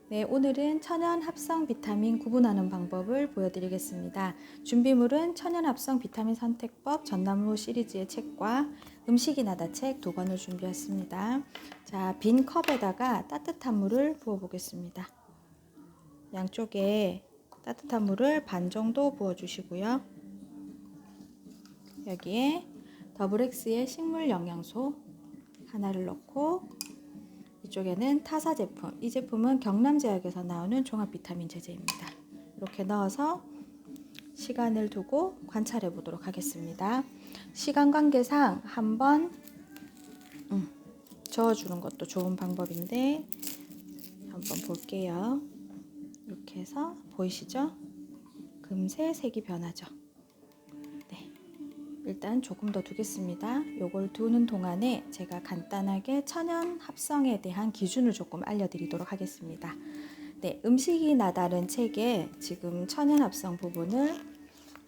네, 오늘은 천연 합성 비타민 구분하는 방법을 보여드리겠습니다. 준비물은 천연 합성 비타민 선택법 전남로 시리즈의 책과 음식이 나다 책 2권을 준비했습니다. 자, 빈 컵에다가 따뜻한 물을 부어 보겠습니다. 양쪽에 따뜻한 물을 반 정도 부어 주시고요. 여기에 더블엑스의 식물 영양소 하나를 넣고, 이쪽에는 타사 제품, 이 제품은 경남제약에서 나오는 종합 비타민 제제입니다. 이렇게 넣어서 시간을 두고 관찰해 보도록 하겠습니다. 시간 관계상 한번 저어주는 것도 좋은 방법인데 한번 볼게요. 이렇게 해서 보이시죠? 금세 색이 변하죠. 네, 일단 조금 더 두겠습니다. 요걸 두는 동안에 제가 간단하게 천연 합성에 대한 기준을 조금 알려드리도록 하겠습니다. 네, 음식이 나다른 책에 지금 천연 합성 부분을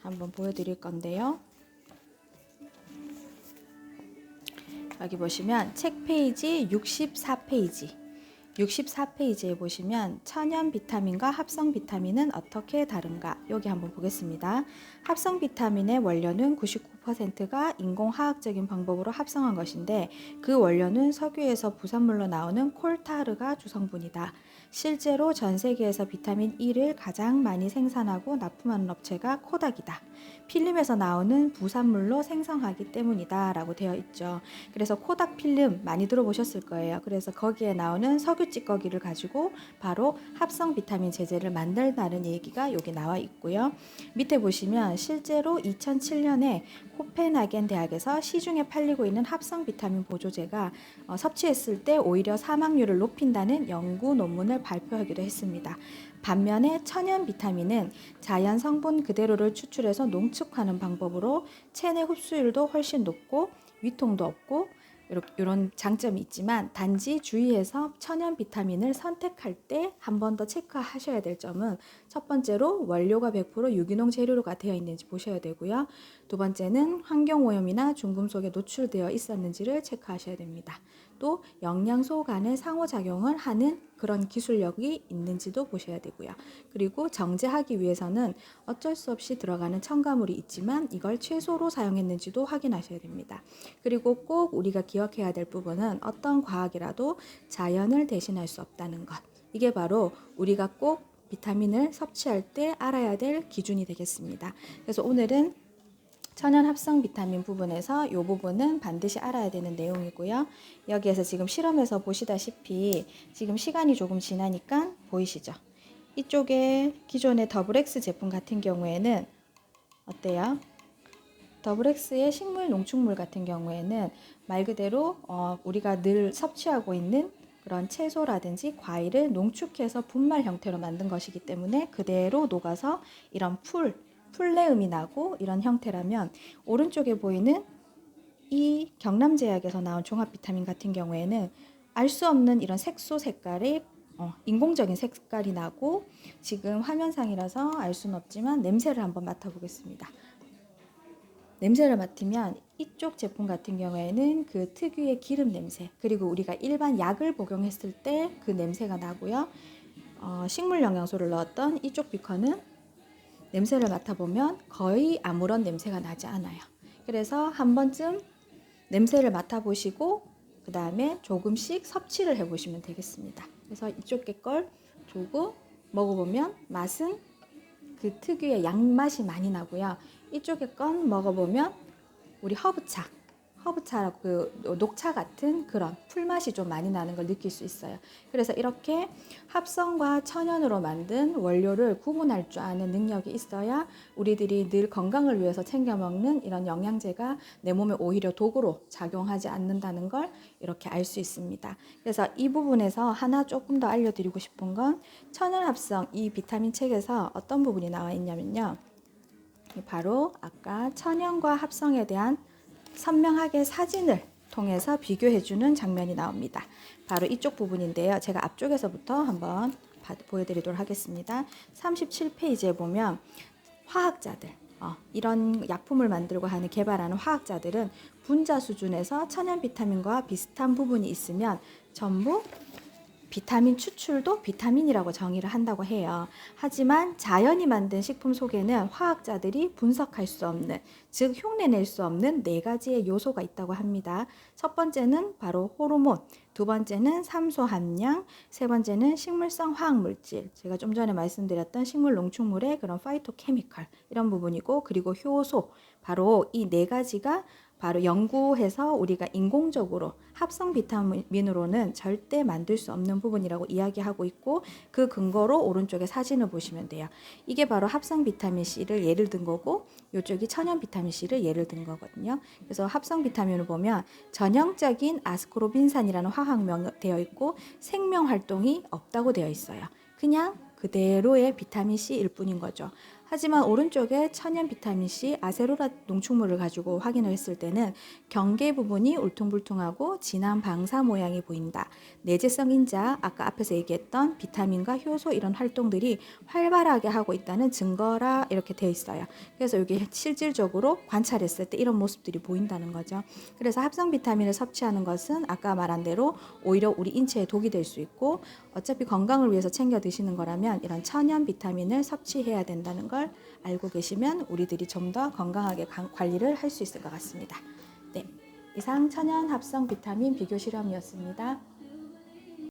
한번 보여드릴 건데요. 여기 보시면 책 페이지 64페이지에 보시면 천연 비타민과 합성 비타민은 어떻게 다른가, 여기 한번 보겠습니다. 합성 비타민의 원료는 99%가 인공화학적인 방법으로 합성한 것인데, 그 원료는 석유에서 부산물로 나오는 콜타르가 주성분이다. 실제로 전 세계에서 비타민 E를 가장 많이 생산하고 납품하는 업체가 코닥이다. 필름에서 나오는 부산물로 생성하기 때문이다 라고 되어 있죠. 그래서 코닥 필름 많이 들어보셨을 거예요. 그래서 거기에 나오는 석유 찌꺼기를 가지고 바로 합성 비타민 제제를 만든다는 얘기가 여기 나와 있고요. 밑에 보시면 실제로 2007년에 코펜하겐 대학에서 시중에 팔리고 있는 합성 비타민 보조제가 섭취했을 때 오히려 사망률을 높인다는 연구 논문을 발표하기도 했습니다. 반면에 천연 비타민은 자연 성분 그대로를 추출해서 농축하는 방법으로 체내 흡수율도 훨씬 높고 위통도 없고 이런 장점이 있지만, 단지 주의해서 천연 비타민을 선택할 때 한 번 더 체크하셔야 될 점은, 첫 번째로 원료가 100% 유기농 재료가 되어 있는지 보셔야 되고요. 두 번째는 환경오염이나 중금속에 노출되어 있었는지를 체크하셔야 됩니다. 또 영양소 간의 상호작용을 하는 그런 기술력이 있는지도 보셔야 되고요. 그리고 정제하기 위해서는 어쩔 수 없이 들어가는 첨가물이 있지만 이걸 최소로 사용했는지도 확인하셔야 됩니다. 그리고 꼭 우리가 기억해야 될 부분은, 어떤 과학이라도 자연을 대신할 수 없다는 것. 이게 바로 우리가 꼭 비타민을 섭취할 때 알아야 될 기준이 되겠습니다. 그래서 오늘은 천연 합성 비타민 부분에서 이 부분은 반드시 알아야 되는 내용이고요. 여기에서 지금 실험에서 보시다시피 지금 시간이 조금 지나니까 보이시죠? 이쪽에 기존의 더블엑스 제품 같은 경우에는 어때요? 더블엑스의 식물 농축물 같은 경우에는 말 그대로 우리가 늘 섭취하고 있는 그런 채소라든지 과일을 농축해서 분말 형태로 만든 것이기 때문에 그대로 녹아서 이런 풀내음이 나고 이런 형태라면, 오른쪽에 보이는 이 경남제약에서 나온 종합 비타민 같은 경우에는 알 수 없는 이런 색소 색깔의 인공적인 색깔이 나고, 지금 화면상이라서 알 수는 없지만 냄새를 한번 맡아보겠습니다. 냄새를 맡으면 이쪽 제품 같은 경우에는 그 특유의 기름 냄새, 그리고 우리가 일반 약을 복용했을 때 그 냄새가 나고요. 식물 영양소를 넣었던 이쪽 비커는 냄새를 맡아보면 거의 아무런 냄새가 나지 않아요. 그래서 한 번쯤 냄새를 맡아보시고 그 다음에 조금씩 섭취를 해보시면 되겠습니다. 그래서 이쪽 걸 주고 먹어보면 맛은 그 특유의 양맛이 많이 나고요. 이쪽에 건 먹어보면 우리 허브차라고 그 녹차 같은 그런 풀맛이 좀 많이 나는 걸 느낄 수 있어요. 그래서 이렇게 합성과 천연으로 만든 원료를 구분할 줄 아는 능력이 있어야 우리들이 늘 건강을 위해서 챙겨 먹는 이런 영양제가 내 몸에 오히려 독으로 작용하지 않는다는 걸 이렇게 알 수 있습니다. 그래서 이 부분에서 하나 조금 더 알려드리고 싶은 건, 천연 합성 이 비타민 책에서 어떤 부분이 나와 있냐면요. 바로 아까 천연과 합성에 대한 선명하게 사진을 통해서 비교해주는 장면이 나옵니다. 바로 이쪽 부분인데요. 제가 앞쪽에서부터 한번 보여드리도록 하겠습니다. 37페이지에 보면 화학자들, 이런 약품을 만들고 하는 개발하는 화학자들은 분자 수준에서 천연 비타민과 비슷한 부분이 있으면 전부 비타민 추출도 비타민이라고 정의를 한다고 해요. 하지만 자연이 만든 식품 속에는 화학자들이 분석할 수 없는, 즉 흉내낼 수 없는 네 가지의 요소가 있다고 합니다. 첫 번째는 바로 호르몬, 두 번째는 산소 함량, 세 번째는 식물성 화학물질, 제가 좀 전에 말씀드렸던 식물 농축물의 그런 파이토케미컬 이런 부분이고, 그리고 효소, 바로 이 네 가지가 바로 연구해서 우리가 인공적으로 합성 비타민으로는 절대 만들 수 없는 부분이라고 이야기하고 있고, 그 근거로 오른쪽에 사진을 보시면 돼요. 이게 바로 합성 비타민 C를 예를 든 거고, 이쪽이 천연 비타민 C를 예를 든 거거든요. 그래서 합성 비타민을 보면 전형적인 아스코르빈산이라는 화학명 되어 있고 생명 활동이 없다고 되어 있어요. 그냥 그대로의 비타민 C일 뿐인 거죠. 하지만 오른쪽에 천연 비타민 C, 아세로라 농축물을 가지고 확인을 했을 때는 경계 부분이 울퉁불퉁하고 진한 방사 모양이 보인다. 내재성 인자, 아까 앞에서 얘기했던 비타민과 효소 이런 활동들이 활발하게 하고 있다는 증거라 이렇게 되어 있어요. 그래서 이게 실질적으로 관찰했을 때 이런 모습들이 보인다는 거죠. 그래서 합성 비타민을 섭취하는 것은 아까 말한 대로 오히려 우리 인체에 독이 될 수 있고, 어차피 건강을 위해서 챙겨 드시는 거라면 이런 천연 비타민을 섭취해야 된다는 걸 알고 계시면 우리들이 좀 더 건강하게 관리를 할 수 있을 것 같습니다. 네, 이상 천연 합성 비타민 비교 실험이었습니다.